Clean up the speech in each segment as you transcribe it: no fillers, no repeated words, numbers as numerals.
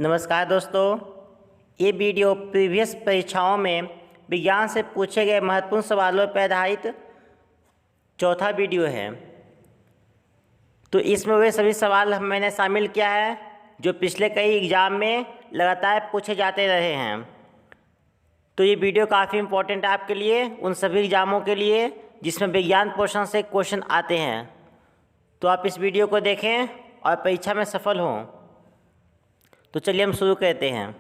नमस्कार दोस्तों, ये वीडियो प्रीवियस परीक्षाओं में विज्ञान से पूछे गए महत्वपूर्ण सवालों पर आधारित चौथा वीडियो है। तो इसमें वे सभी सवाल मैंने शामिल किया है जो पिछले कई एग्ज़ाम में लगातार पूछे जाते रहे हैं। तो ये वीडियो काफ़ी इम्पोर्टेंट है आपके लिए, उन सभी एग्ज़ामों के लिए जिसमें विज्ञान पोर्शन से क्वेश्चन आते हैं। तो आप इस वीडियो को देखें और परीक्षा में सफल हों। तो चलिए हम शुरू करते हैं।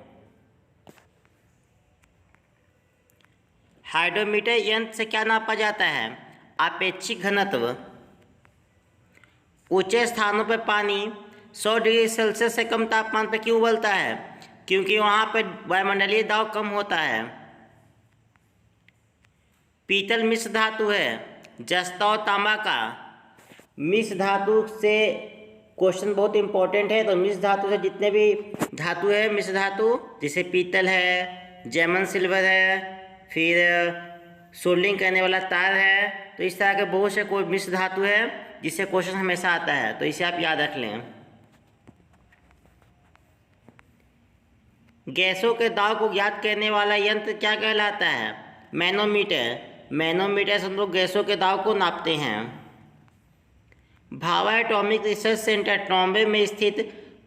हाइड्रोमीटर यंत्र से क्या नापा जाता है? आपेक्षिक घनत्व। ऊंचे स्थानों पर पानी 100 डिग्री सेल्सियस से कम तापमान पर क्यों उबलता है? क्योंकि वहाँ पर वायुमंडलीय दाब कम होता है। पीतल मिश्र धातु है, जस्ता और तांबा का। मिश्र धातु से क्वेश्चन बहुत इंपॉर्टेंट है। तो मिश्र धातु से जितने भी धातु है, मिश्र धातु जैसे पीतल है, जर्मन सिल्वर है, फिर सोल्डिंग करने वाला तार है, तो इस तरह के बहुत से कोई मिश्र धातु है जिससे क्वेश्चन हमेशा आता है। तो इसे आप याद रख लें। गैसों के दाब को ज्ञात करने वाला यंत्र क्या कहलाता है? मैनोमीटर। मैनोमीटर से हम लोग गैसों के दाब को नापते हैं। Bhabha atomic research centre Trombay में स्थित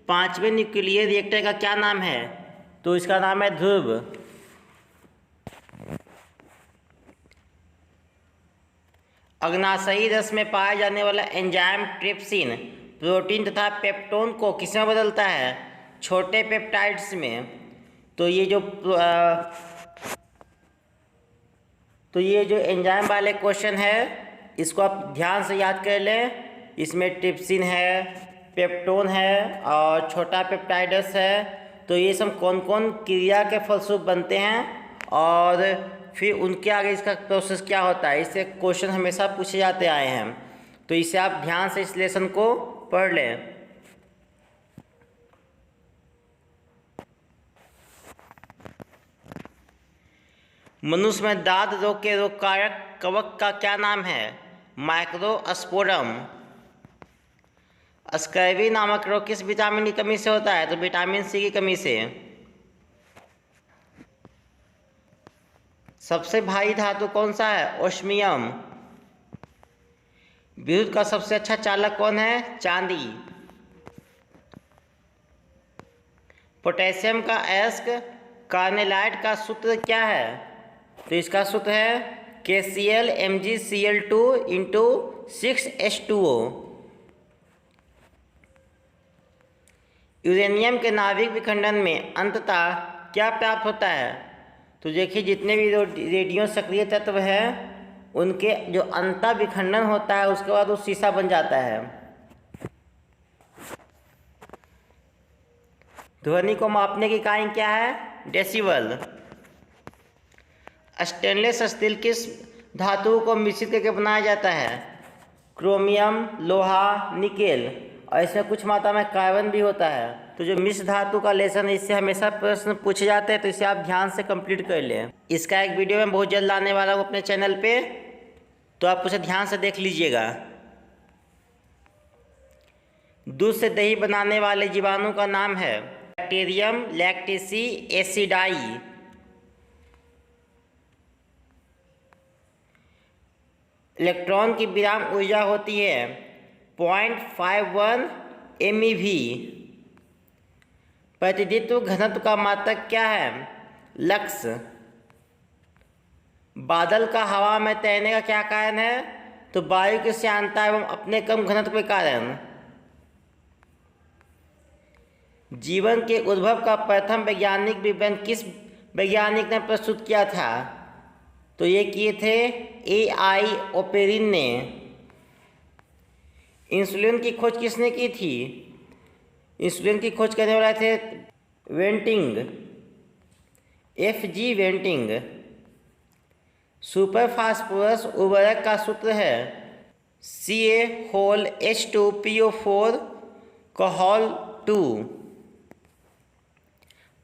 5वें न्यूक्लियर रिएक्टर का क्या नाम है? तो इसका नाम है ध्रुव। अग्नाशयी रस में पाया जाने वाला एंजाइम ट्रिप्सिन प्रोटीन तथा पेप्टोन को किसमें बदलता है? छोटे पेप्टाइड्स में। तो ये जो एंजाइम वाले क्वेश्चन है इसको आप ध्यान से याद कर लें। इसमें ट्रिप्सिन है, पेप्टोन है और छोटा पेप्टाइडस है। तो ये सब कौन कौन क्रिया के फलस्वरूप बनते हैं और फिर उनके आगे इसका प्रोसेस क्या होता है, इससे क्वेश्चन हमेशा पूछे जाते आए हैं। तो इसे आप ध्यान से इस लेसन को पढ़ लें। मनुष्य में दाद रोग के रोग कारक कवक का क्या नाम है? माइक्रोस्पोरम। स्कैबी नामक रोग किस विटामिन की कमी से होता है? तो विटामिन सी की कमी से। सबसे भारी धातु कौन सा है? ओस्मियम। विद्युत का सबसे अच्छा चालक कौन है? चांदी। पोटेशियम का अयस्क कार्नेलाइट का सूत्र क्या है? तो इसका सूत्र है KCl MgCl2 into 6H2O। Uranium के नाभिक विखंडन में अंततः क्या प्राप्त होता है? तो देखिए जितने भी रेडियो सक्रिय तत्व हैं उनके जो अंतः विखंडन होता है उसके बाद वो शीशा बन जाता है। ध्वनि को मापने की इकाई क्या है? डेसिबल। स्टेनलेस स्टील किस धातु को मिश्रित करके बनाया जाता है? क्रोमियम, लोहा, निकेल और इसमें कुछ मात्रा में कार्बन भी होता है। तो जो मिश्र धातु का लेसन है इससे हमेशा प्रश्न पूछे जाते हैं, तो इसे आप ध्यान से कंप्लीट कर लें। इसका एक वीडियो मैं बहुत जल्द लाने वाला हूँ अपने चैनल पे, तो आप उसे ध्यान से देख लीजिएगा। दूध से दही बनाने वाले जीवाणु का नाम है? बैक्टीरियम लैक्टिसी एसिडाई। इलेक्ट्रॉन की विराम ऊर्जा होती है 0.51 MeV। प्रतिनिधित्व घनत्व का मात्रक क्या है? लक्स। बादल का हवा में तैरने का क्या कारण है? तो वायु की श्यानता एवं अपने कम घनत्व के कारण। जीवन के उद्भव का प्रथम वैज्ञानिक विवरण किस वैज्ञानिक ने प्रस्तुत किया था? तो ये किए थे AI ओपेरिन ने। इंसुलिन की खोज किसने की थी? इंसुलिन की खोज करने वाले थे वेंटिंग, FG वेंटिंग। सुपर फास्फोरस उर्वरक का सूत्र है CaH2PO4 कोहॉल 2।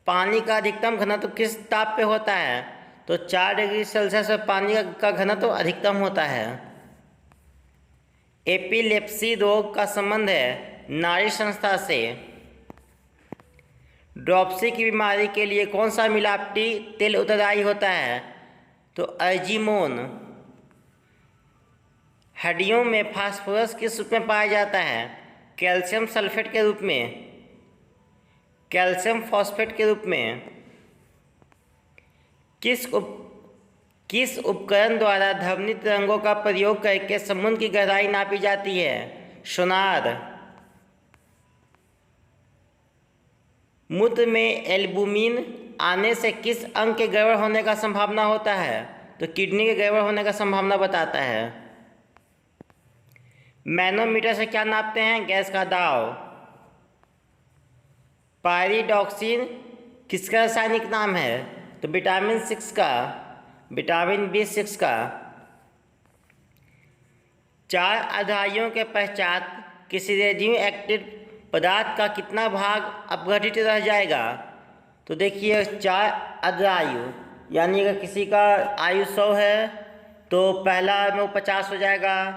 पानी का अधिकतम घनत्व किस ताप पे होता है? तो 4 डिग्री सेल्सियस पर पानी का घनत्व अधिकतम होता है। एपिलेप्सी रोग का संबंध है नाड़ी संस्था से। ड्रॉप्सी की बीमारी के लिए कौन सा मिलावटी तेल उत्तरदायी होता है? तो अर्जिमोन। हड्डियों में फास्फोरस किस रूप में पाया जाता है? कैल्शियम सल्फेट के रूप में, कैल्शियम फॉस्फेट के रूप में। किस उपकरण द्वारा ध्वनि तरंगों का प्रयोग करके समुद्र की गहराई नापी जाती है? सोनार। मूत्र में एल्बुमिन आने से किस अंग के गड़बड़ होने का संभावना होता है? तो किडनी के गड़बड़ होने का संभावना बताता है। मैनोमीटर से क्या नापते हैं? गैस का दाब। पायरिडॉक्सिन किसका रासायनिक नाम है? तो विटामिन 6 का, विटामिन B6 का। 4 अध्राइयों के पश्चात किसी रेडियो एक्टिव पदार्थ का कितना भाग अपघटित रह जाएगा? तो देखिए 4 अध्रायु, यानी अगर किसी का आयु 100 है तो पहला में वो 50 हो जाएगा,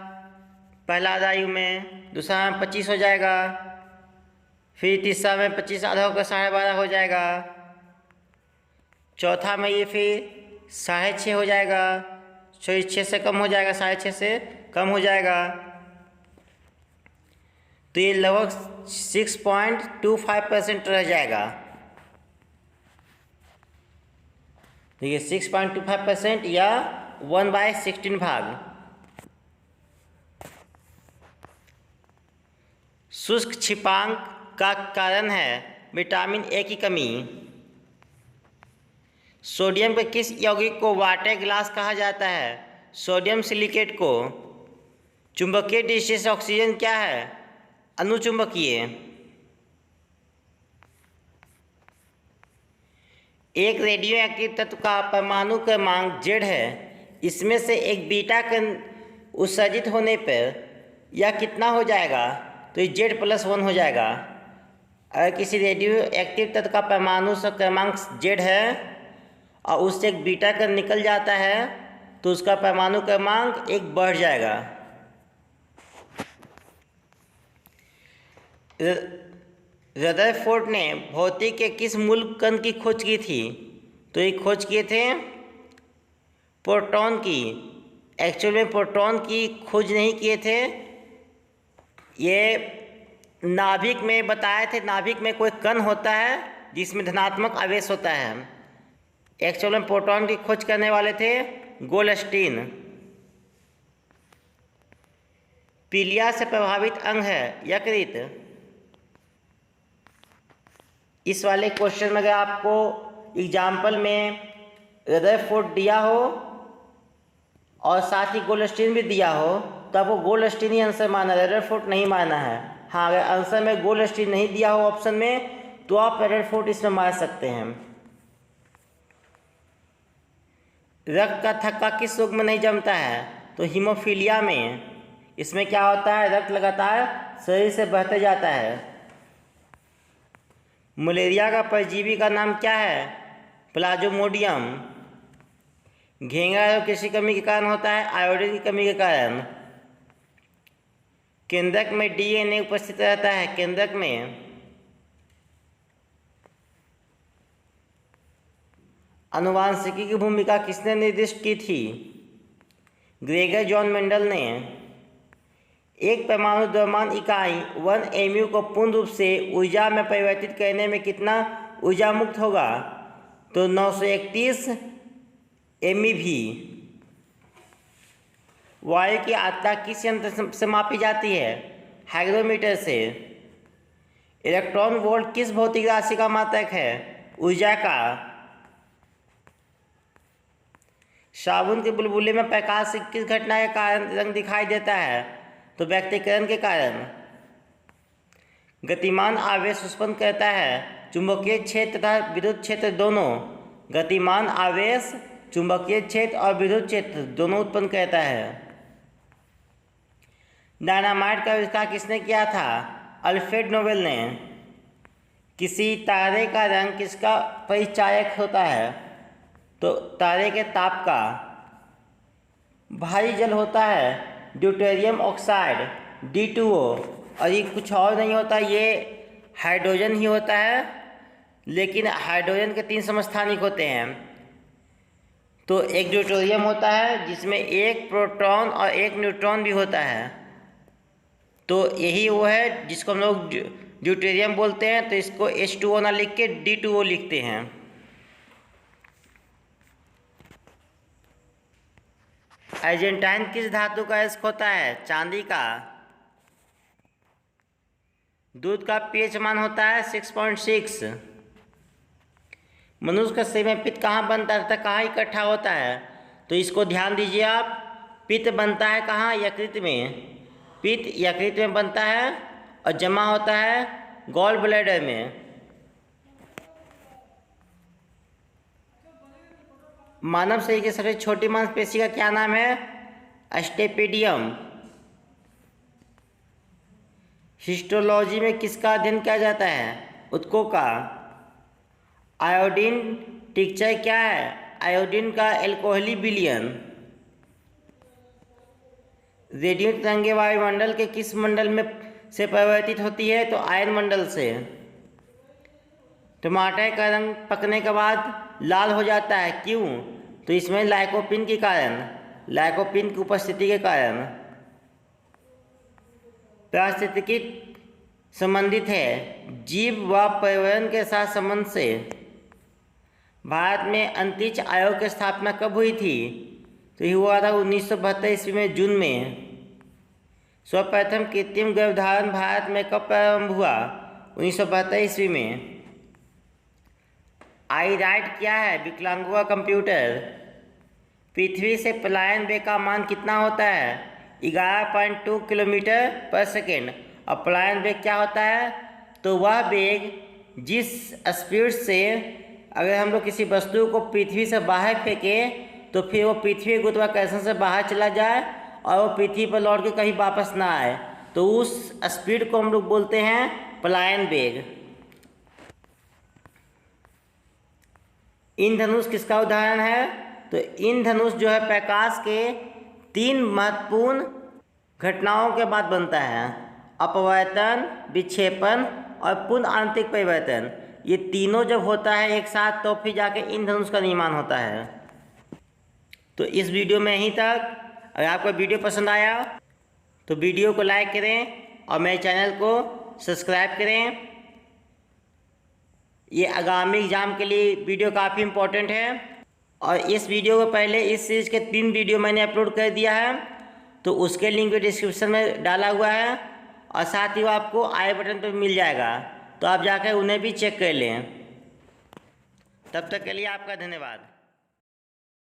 पहला अध्रायु में, दूसरा में 25 हो जाएगा, फिर तीसरा में 25 आधा होकर 12.5 हो जाएगा, चौथा में ये फिर 6.5 हो जाएगा, 6 से कम हो जाएगा, 6.5 से कम हो जाएगा। तो ये लगभग 6.25% रह जाएगा। देखिए 6.25% या 1/16 भाग। शुष्क क्षिपांक का कारण है विटामिन ए की कमी। सोडियम के किस यौगिक को वाटर ग्लास कहा जाता है? सोडियम सिलिकेट को। चुंबकीय दृष्टि से ऑक्सीजन क्या है? अनुचुंबकीय। एक रेडियो एक्टिव तत्व का परमाणु क्रमांक Z है, इसमें से एक बीटा कण उत्सर्जित होने पर यह कितना हो जाएगा? तो ये Z+1 हो जाएगा। अगर किसी रेडियो एक्टिव तत्व का परमाणु क्रमांक Z है और उससे एक बीटा कण निकल जाता है तो उसका परमाणु क्रमांक 1 बढ़ जाएगा। रदरफोर्ड ने भौतिक के किस मूल कण की खोज की थी? तो ये खोज किए थे प्रोटॉन की। एक्चुअल में प्रोटॉन की खोज नहीं किए थे, ये नाभिक में बताए थे। नाभिक में कोई कण होता है जिसमें धनात्मक आवेश होता है। एक्चुअल में प्रोटॉन की खोज करने वाले थे गोल्डस्टीन। पीलिया से प्रभावित अंग है यकृत। इस वाले क्वेश्चन में अगर आपको एग्जाम्पल में रदरफोर्ड दिया हो और साथ ही गोल्डस्टीन भी दिया हो तो आपको गोल्डस्टीन ही आंसर माना, रदरफोर्ड नहीं माना है। हाँ, अगर आंसर में गोल्डस्टीन नहीं दिया हो ऑप्शन में तो आप रदरफोर्ड इसमें मार सकते हैं। रक्त का थक्का किस रोग में नहीं जमता है? तो हीमोफीलिया में। इसमें क्या होता है? रक्त लगातार शरीर से बहते जाता है। मलेरिया का परजीवी का नाम क्या है? प्लाज्मोडियम। घेंघा रोग किसी कमी के कारण होता है? आयोडीन की कमी के कारण। केंद्रक में DNA उपस्थित रहता है। केंद्रक में आनुवांशिकी की भूमिका किसने निर्दिष्ट की थी? ग्रेगर जॉन मेंडल ने। एक परमाणु द्रव्यमान इकाई 1 mu को पूर्ण रूप से ऊर्जा में परिवर्तित करने में कितना ऊर्जा मुक्त होगा? तो 931 MeV। वायु की आर्द्रता किस यंत्र से मापी जाती है? हाइग्रोमीटर से। इलेक्ट्रॉन वोल्ट किस भौतिक राशि का मात्रक है? ऊर्जा का। साबुन के बुलबुले में प्रकाश से किस घटना के कारण रंग दिखाई देता है? तो व्यक्तीकरण के कारण। गतिमान आवेश उत्पन्न करता है चुंबकीय क्षेत्र तथा विद्युत क्षेत्र दोनों। गतिमान आवेश चुंबकीय क्षेत्र और विद्युत क्षेत्र दोनों उत्पन्न करता है। डायनामाइट का आविष्कार किसने किया था? अल्फ्रेड नोबेल ने। किसी तारे का रंग किसका परिचायक होता है? तो तारे के ताप का। भारी जल होता है ड्यूटेरियम ऑक्साइड D2O, और ये कुछ और नहीं होता, ये हाइड्रोजन ही होता है लेकिन हाइड्रोजन के 3 समस्थानिक होते हैं। तो एक ड्यूटेरियम होता है जिसमें एक प्रोटॉन और एक न्यूट्रॉन भी होता है। तो यही वो है जिसको हम लोग ड्यूटेरियम बोलते हैं। तो इसको H2O ना लिख के D2O लिखते हैं। अर्जेंटाइन किस धातु का अयस्क होता है? चांदी का। दूध का pH मान होता है 6.6। मनुष्य का शरीर में पित्त कहाँ बनता है तथा कहाँ इकट्ठा होता है? तो इसको ध्यान दीजिए आप। पित्त बनता है कहाँ? यकृत में। पित्त यकृत में बनता है और जमा होता है गॉल ब्लैडर में। मानव शरीर की सबसे छोटी मांसपेशी का क्या नाम है? स्टेपिडियम। हिस्टोलॉजी में किसका अध्ययन किया जाता है? ऊतकों का। आयोडीन टिक्चर क्या है? आयोडीन का एल्कोहली विलयन। रेडियो तरंगें वायुमंडल के किस मंडल में से परिवर्तित होती है? तो आयन मंडल से। टमाटर का रंग पकने के बाद लाल हो जाता है, क्यों? तो इसमें लाइकोपिन के कारण, लाइकोपिन की उपस्थिति के कारण। पारिस्थितिकी संबंधित है जीव व पर्यावरण के साथ संबंध से। भारत में अंतरिक्ष आयोग की स्थापना कब हुई थी? तो ये हुआ था 1972 ईस्वी में, जून में। सर्वप्रथम कृत्रिम गर्भधारण भारत में कब प्रारंभ हुआ? 1972 ईस्वी में। आईराइट क्या है? विकलांगों का कंप्यूटर। पृथ्वी से पलायन वेग का मान कितना होता है? 11.2 किलोमीटर पर सेकेंड। और पलायन वेग क्या होता है? तो वह वेग जिस स्पीड से अगर हम लोग किसी वस्तु को पृथ्वी से बाहर फेंकें तो फिर वो पृथ्वी गुरुत्वाकर्षण से बाहर चला जाए और वो पृथ्वी पर लौट के कहीं वापस ना आए, तो उस स्पीड को हम लोग बोलते हैं पलायन वेग। इंद्रधनुष किसका उदाहरण है? तो इंद्रधनुष जो है प्रकाश के 3 महत्वपूर्ण घटनाओं के बाद बनता है: अपवर्तन, विक्षेपण और पूर्ण आंतरिक परिवर्तन। ये तीनों जब होता है एक साथ तो फिर जाके इंद्रधनुष का निर्माण होता है। तो इस वीडियो में यहीं तक। अगर आपको वीडियो पसंद आया तो वीडियो को लाइक करें और मेरे चैनल को सब्सक्राइब करें। ये आगामी एग्ज़ाम के लिए वीडियो काफ़ी इम्पोर्टेंट है। और इस वीडियो को पहले इस सीरीज़ के 3 वीडियो मैंने अपलोड कर दिया है, तो उसके लिंक भी डिस्क्रिप्शन में डाला हुआ है और साथ ही वो आपको आई बटन पर मिल जाएगा, तो आप जाकर उन्हें भी चेक कर लें। तब तक के लिए आपका धन्यवाद।